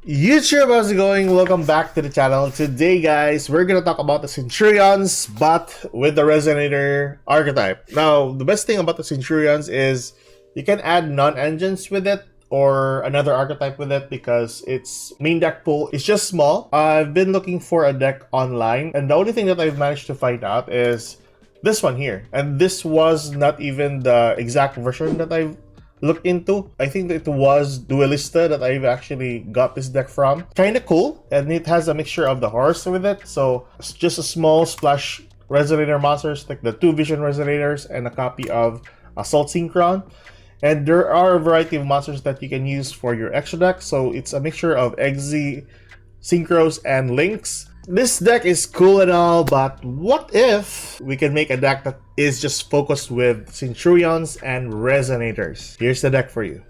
YouTube, how's it going? Welcome back to the channel. Today, guys, we're gonna talk about the Centurions, but with the Resonator archetype. Now, the best thing about the Centurions is you can add non-engines with it or another archetype with it because its main deck pool is just small. I've been looking for a deck online, and the only thing that I've managed to find out is this one here. And this was not even the exact version that I've looked into. I think that it was Duelista that I've actually got this deck from. Kinda cool, and it has a mixture of the horse with it, so it's just a small splash Resonator monsters like the 2 Vision Resonators and a copy of Assault Synchron. And there are a variety of monsters that you can use for your extra deck, so it's a mixture of Exe, Synchros, and Links. This deck is cool and all, but what if we can make a deck that is just focused with Centurions and Resonators? Here's the deck for you.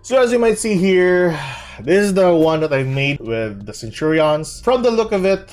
So as you might see here, this is the one that I made with the Centurions. From the look of it,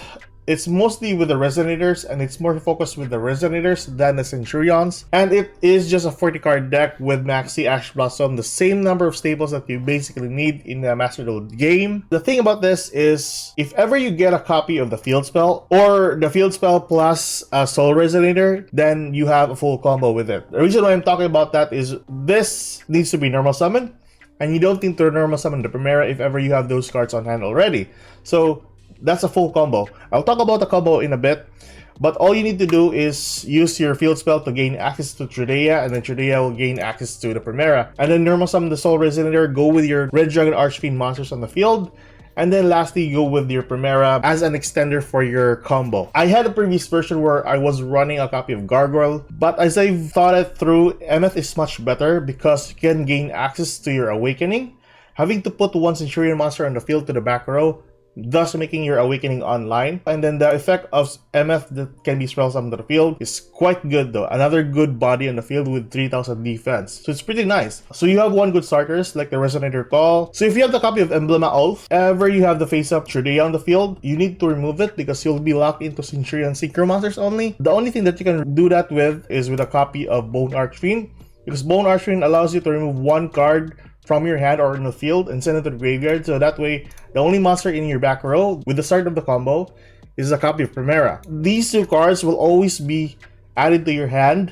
it's mostly with the Resonators, and it's more focused with the Resonators than the Centurions. And it is just a 40 card deck with Maxi, Ash Blossom, the same number of staples that you basically need in a Master Duel game. The thing about this is, if ever you get a copy of the Field Spell, or the Field Spell plus a Soul Resonator, then you have a full combo with it. The reason why I'm talking about that is this needs to be normal summon, and you don't need to normal summon the Primera if ever you have those cards on hand already. So that's a full combo. I'll talk about the combo in a bit, but all you need to do is use your field spell to gain access to Tridea, and then Tridea will gain access to the Primera. And then normal summon the Soul Resonator, go with your Red Dragon Archfiend monsters on the field, and then lastly go with your Primera as an extender for your combo. I had a previous version where I was running a copy of Gargoyle, but as I thought it through, MF is much better because you can gain access to your Awakening. Having to put one Centurion monster on the field to the back row, thus making your Awakening online. And then the effect of MF that can be spell summoned to the field is quite good though. Another good body on the field with 3000 defense. So it's pretty nice. So you have one good starters like the Resonator Call. So if you have the copy of Emblema Oath, ever you have the face-up Tridea on the field, you need to remove it because you'll be locked into Centurion Synchro monsters only. The only thing that you can do that with is with a copy of Bone Archfiend, because Bone Archfiend allows you to remove one card from your hand or in the field and send it to the graveyard, so that way the only monster in your back row with the start of the combo is a copy of Primera. These two cards will always be added to your hand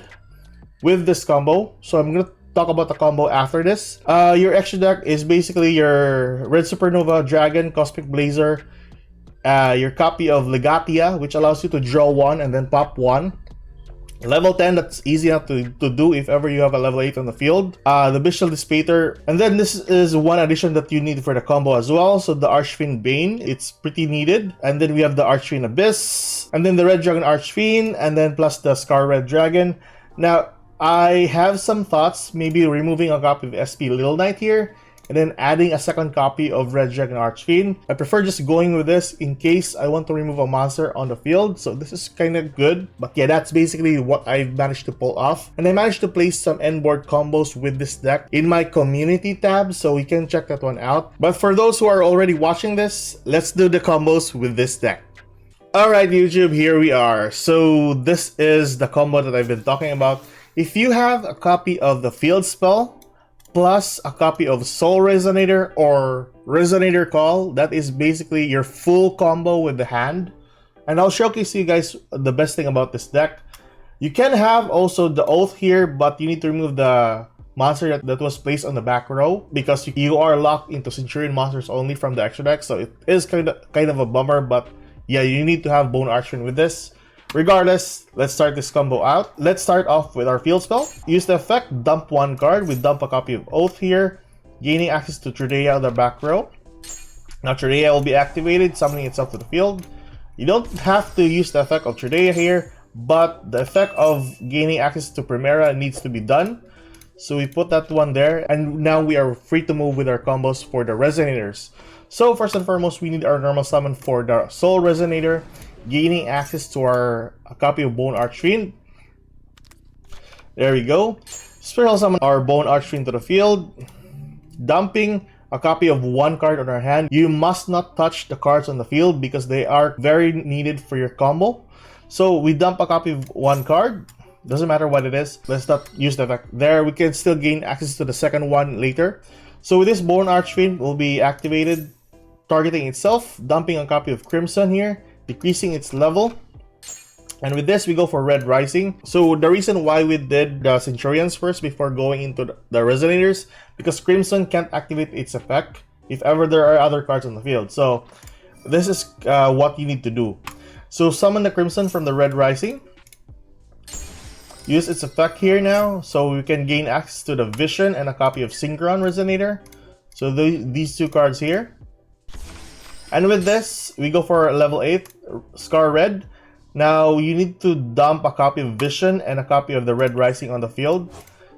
with this combo, so I'm gonna talk about the combo after this. Your extra deck is basically your Red Supernova Dragon, Cosmic Blazer, your copy of Legatia, which allows you to draw one and then pop one. Level 10, that's easy enough to do if ever you have a level 8 on the field. The Bestial Dissipator. And then this is one addition that you need for the combo as well. So the Archfiend Bane, it's pretty needed. And then we have the Archfiend Abyss. And then the Red Dragon Archfiend. And then plus the Scar Red Dragon. Now, I have some thoughts. Maybe removing a copy of SP Little Knight here, and then adding a second copy of Red Dragon Archfiend. I prefer just going with this in case I want to remove a monster on the field, so this is kind of good. But yeah, that's basically what I've managed to pull off. And I managed to place some end-board combos with this deck in my community tab, so you can check that one out. But for those who are already watching this, let's do the combos with this deck. Alright YouTube, here we are. So this is the combo that I've been talking about. If you have a copy of the Field Spell, plus a copy of Soul Resonator or Resonator Call, that is basically your full combo with the hand. And I'll showcase you guys the best thing about this deck. You can have also the Oath here, but you need to remove the monster that was placed on the back row because you are locked into Centurion monsters only from the extra deck. So it is kind of a bummer, but yeah, you need to have Bone Archfiend with this. Regardless, let's start this combo out. Let's start off with our field spell. Use the effect, dump one card. We dump a copy of Oath here, gaining access to Tridea on the back row. Now Tridea will be activated, summoning itself to the field. You don't have to use the effect of Tridea here, but the effect of gaining access to Primera needs to be done. So we put that one there, and now we are free to move with our combos for the Resonators. So first and foremost, we need our normal summon for the Soul Resonator, gaining access to our copy of Bone Archfiend. There we go. Special summon our Bone Archfiend to the field, dumping a copy of one card on our hand. You must not touch the cards on the field because they are very needed for your combo. So we dump a copy of one card. Doesn't matter what it is. Let's not use the effect there. We can still gain access to the second one later. So with this, Bone Archfiend will be activated. targeting itself, dumping a copy of Crimson here, decreasing its level. And with this, we go for Red Rising. So the reason why we did the Centurions first before going into the Resonators, because Crimson can't activate its effect if ever there are other cards on the field. So this is what you need to do. So summon the Crimson from the Red Rising. Use its effect here now, so we can gain access to the Vision and a copy of Synchron Resonator. So these two cards here. And with this, we go for level 8, Scar Red. Now, you need to dump a copy of Vision and a copy of the Red Rising on the field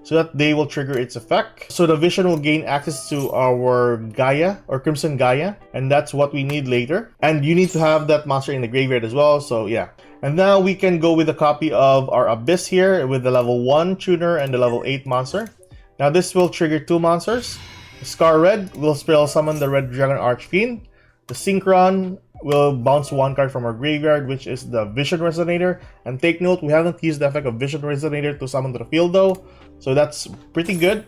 so that they will trigger its effect. So the Vision will gain access to our Gaia or Crimson Gaia, and that's what we need later. And you need to have that monster in the graveyard as well, so yeah. And now we can go with a copy of our Abyss here with the level 1 tuner and the level 8 monster. Now this will trigger 2 monsters. Scar Red will spell summon the Red Dragon Archfiend. The Synchron will bounce 1 card from our graveyard, which is the Vision Resonator. And take note, we haven't used the effect of Vision Resonator to summon to the field though, so that's pretty good.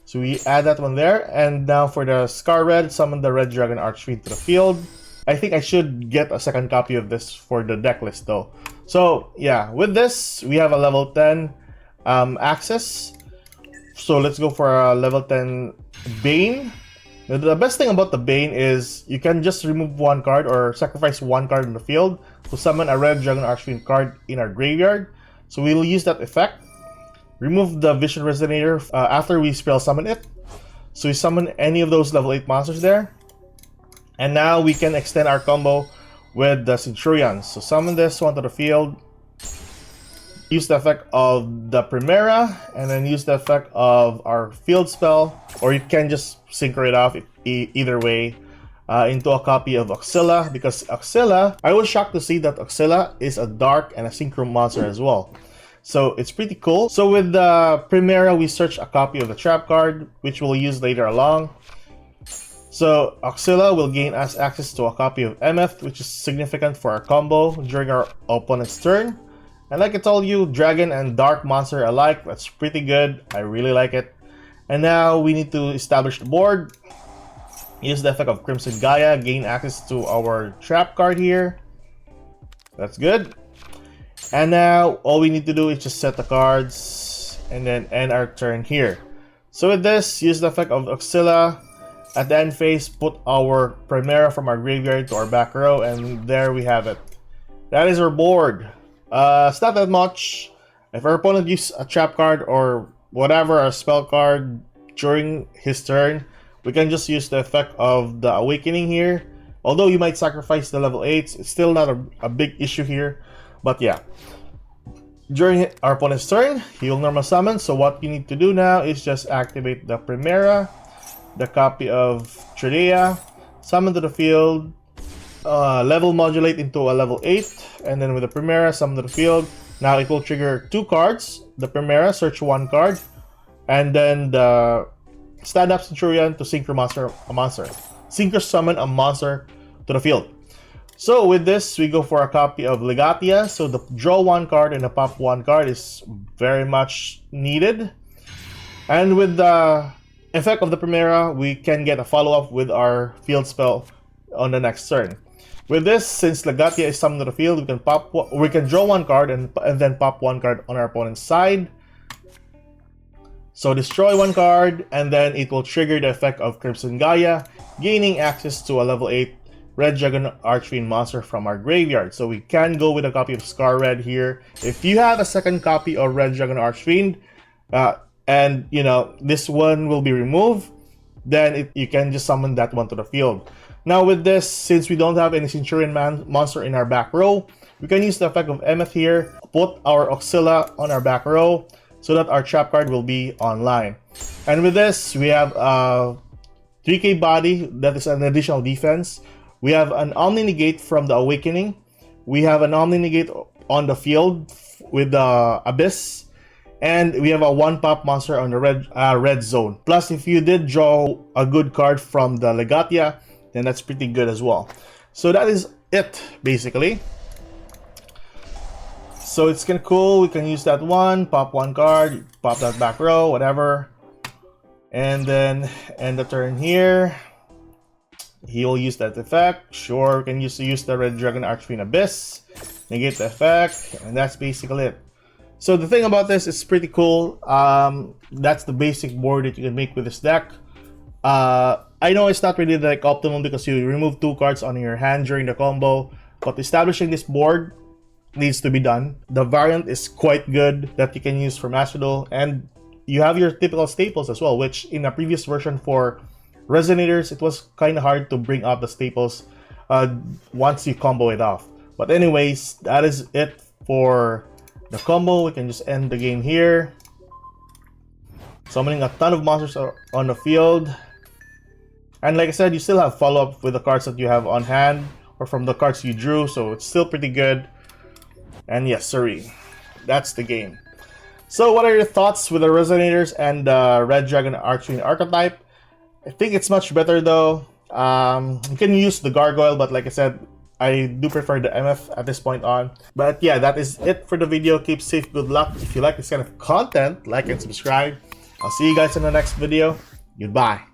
So we add that one there. And now for the Scar Red, summon the Red Dragon Archfiend to the field. I think I should get a second copy of this for the deck list though. So yeah, with this, we have a level 10 access. So let's go for a level 10 Bane. The best thing about the Bane is you can just remove 1 card or sacrifice 1 card in the field to summon a Red Dragon Archfiend card in our graveyard. So we'll use that effect. Remove the Vision Resonator after we spell summon it. So we summon any of those level 8 monsters there. And now we can extend our combo with the Centurions. So summon this one to the field. Use the effect of the Primera, and then use the effect of our field spell, or you can just synchro it off either way into a copy of Auxilla, because Auxilla, I was shocked to see that Auxilla is a dark and a synchro monster as well. So it's pretty cool. So with the Primera, we search a copy of the trap card, which we'll use later along. So Auxilla will gain us access to a copy of MF, which is significant for our combo during our opponent's turn. And like I told you, Dragon and Dark monster alike, that's pretty good. I really like it. And now we need to establish the board. Use the effect of Crimson Gaia, gain access to our trap card here. That's good. And now all we need to do is just set the cards and then end our turn here. So with this, use the effect of Auxilla. At the end phase, put our Primera from our graveyard to our back row, and there we have it. That is our board. It's not that much. If our opponent uses a trap card or whatever, a spell card during his turn, we can just use the effect of the Awakening here. Although you might sacrifice the level 8s, it's still not a big issue here. But yeah, during our opponent's turn, he will normal summon. So what you need to do now is just activate the Primera, the copy of Tridea, summon to the field, level modulate into a level 8, and then with the Primera, summon to the field. Now it will trigger 2 cards. The Primera, search 1 card, and then the stand up Centurion to synchro summon a monster to the field. So with this, we go for a copy of Legatia. So the draw 1 card and the pop 1 card is very much needed. And with the effect of the Primera, we can get a follow-up with our field spell on the next turn. With this, since Legatia is summoned to the field, we can draw 1 card and then pop 1 card on our opponent's side. So destroy 1 card, and then it will trigger the effect of Crimson Gaia, gaining access to a level 8 Red Dragon Archfiend monster from our graveyard. So we can go with a copy of Scar Red here. If you have a second copy of Red Dragon Archfiend, and you know this one will be removed, then you can just summon that one to the field. Now with this, since we don't have any Centurion monster in our back row, we can use the effect of MF here, put our Auxilla on our back row, so that our trap card will be online. And with this, we have a 3k body, that is an additional defense. We have an Omni Negate from the Awakening. We have an Omni Negate on the field with the Abyss. And we have a 1-pop monster on the red zone. Plus, if you did draw a good card from the Legatia, then that's pretty good as well. So that is it, basically. So it's kind of cool. We can use that one, pop 1 card, pop that back row, whatever. And then end the turn here. He'll use that effect. Sure, we can use the Red Dragon Archfiend Abyss, negate the effect, and that's basically it. So the thing about this is pretty cool. That's the basic board that you can make with this deck. I know it's not really like optimum because you remove 2 cards on your hand during the combo, but establishing this board needs to be done. The variant is quite good that you can use for Master Duel, and you have your typical staples as well, which in a previous version for Resonators, it was kind of hard to bring out the staples once you combo it off. But anyways, that is it for the combo. We can just end the game here. Summoning a ton of monsters on the field. And like I said, you still have follow-up with the cards that you have on hand or from the cards you drew, so it's still pretty good. And yes, sorry, that's the game. So what are your thoughts with the Resonators and the Red Dragon Archfiend archetype? I think it's much better though. You can use the Gargoyle, but like I said, I do prefer the MF at this point on. But yeah, that is it for the video. Keep safe, good luck. If you like this kind of content, like and subscribe. I'll see you guys in the next video. Goodbye.